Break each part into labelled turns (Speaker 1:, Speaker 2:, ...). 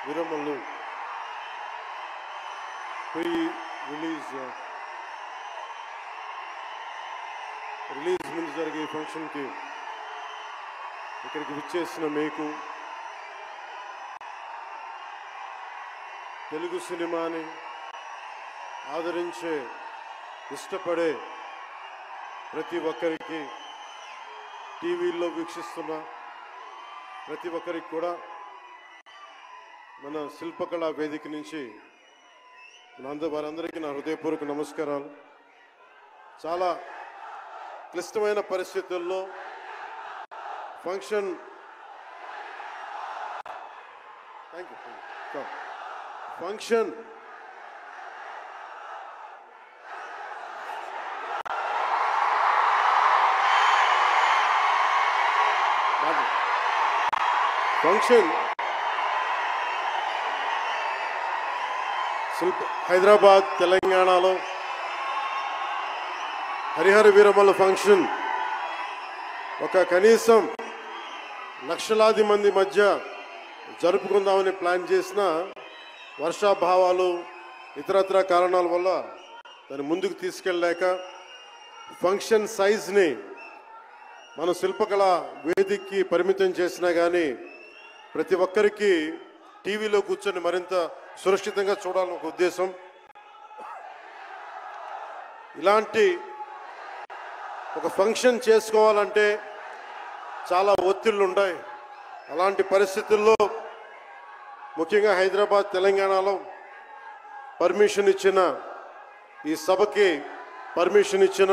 Speaker 1: Veeramallu release ముందు జరిగే ఫంక్షన్కి ఇక్కడికి విచ్చేసిన మీకు, తెలుగు సినిమాని ఆదరించే ఇష్టపడే ప్రతి ఒక్కరికి, టీవీల్లో వీక్షిస్తున్న ప్రతి ఒక్కరికి కూడా మన శిల్పకళా వేదిక నుంచి వారందరికీ నా హృదయపూర్వక నమస్కారాలు. చాలా క్లిష్టమైన పరిస్థితుల్లో ఫంక్షన్ హైదరాబాద్ తెలంగాణలో హరిహర వీరమల్లు ఫంక్షన్ ఒక కనీసం లక్షలాది మంది మధ్య జరుపుకుందామని ప్లాన్ చేసిన వర్షాభావాలు ఇతరత్ర కారణాల వల్ల దాన్ని ముందుకు తీసుకెళ్ళలేక ఫంక్షన్ సైజ్ని మన శిల్పకళా వేదికకి పరిమితం చేసినా కానీ ప్రతి ఒక్కరికి టీవీలో కూర్చొని మరింత సురక్షితంగా చూడాలని ఒక ఉద్దేశం. ఇలాంటి ఒక ఫంక్షన్ చేసుకోవాలంటే చాలా ఒత్తిళ్ళు ఉంటాయి. అలాంటి పరిస్థితుల్లో ముఖ్యంగా హైదరాబాద్ తెలంగాణలో పర్మిషన్ ఇచ్చిన, ఈ సభకి పర్మిషన్ ఇచ్చిన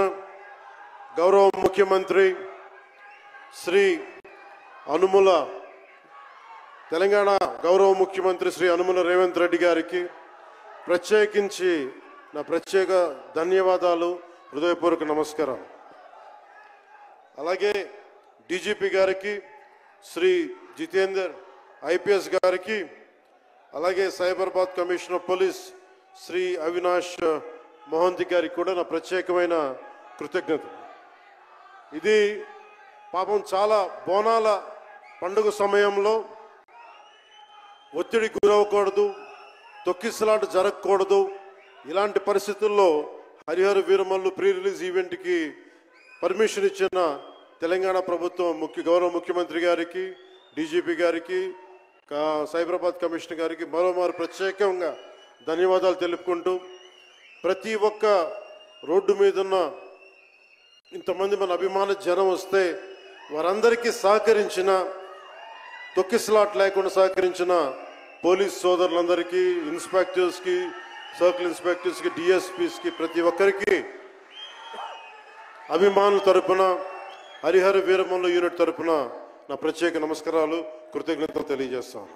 Speaker 1: గౌరవ ముఖ్యమంత్రి శ్రీ అనుముల, తెలంగాణ గౌరవ ముఖ్యమంత్రి శ్రీ అనుముల రేవంత్ రెడ్డి గారికి ప్రత్యేకించి నా ప్రత్యేక ధన్యవాదాలు, హృదయపూర్వక నమస్కారాలు. అలాగే డీజీపీ గారికి, శ్రీ జితేందర్ ఐపీఎస్ గారికి, అలాగే Cyberabad commissioner of police Shri Avinash Mohanty గారికి కూడా నా ప్రత్యేకమైన కృతజ్ఞతలు. ఇది పాపం చాలా బోనాల పండుగ సమయంలో ఒత్తిడి గురవకూడదు, తొక్కిసలాట జరగకూడదు. ఇలాంటి పరిస్థితుల్లో హరిహర వీరమల్లు ప్రీ రిలీజ్ ఈవెంట్కి పర్మిషన్ ఇచ్చిన తెలంగాణ ప్రభుత్వం గౌరవ ముఖ్యమంత్రి గారికి, డీజీపీ గారికి, సైబరాబాద్ కమిషనర్ గారికి మరోమారు ప్రత్యేకంగా ధన్యవాదాలు తెలుపుకుంటూ, ప్రతి ఒక్క రోడ్డు మీదున్న ఇంతమంది మన అభిమాన జనం వస్తే వారందరికీ సహకరించిన, తొక్కిసలాట్ లేకుండా సహకరించిన పోలీస్ సోదరులందరికీ, ఇన్స్పెక్టర్స్కి, సర్కిల్ ఇన్స్పెక్టర్స్కి, డిఎస్పీస్కి, ప్రతి ఒక్కరికి అభిమానుల తరపున, హరిహర వీరమల్లు యూనిట్ తరపున నా ప్రత్యేక నమస్కారాలు, కృతజ్ఞతలు తెలియజేస్తాను.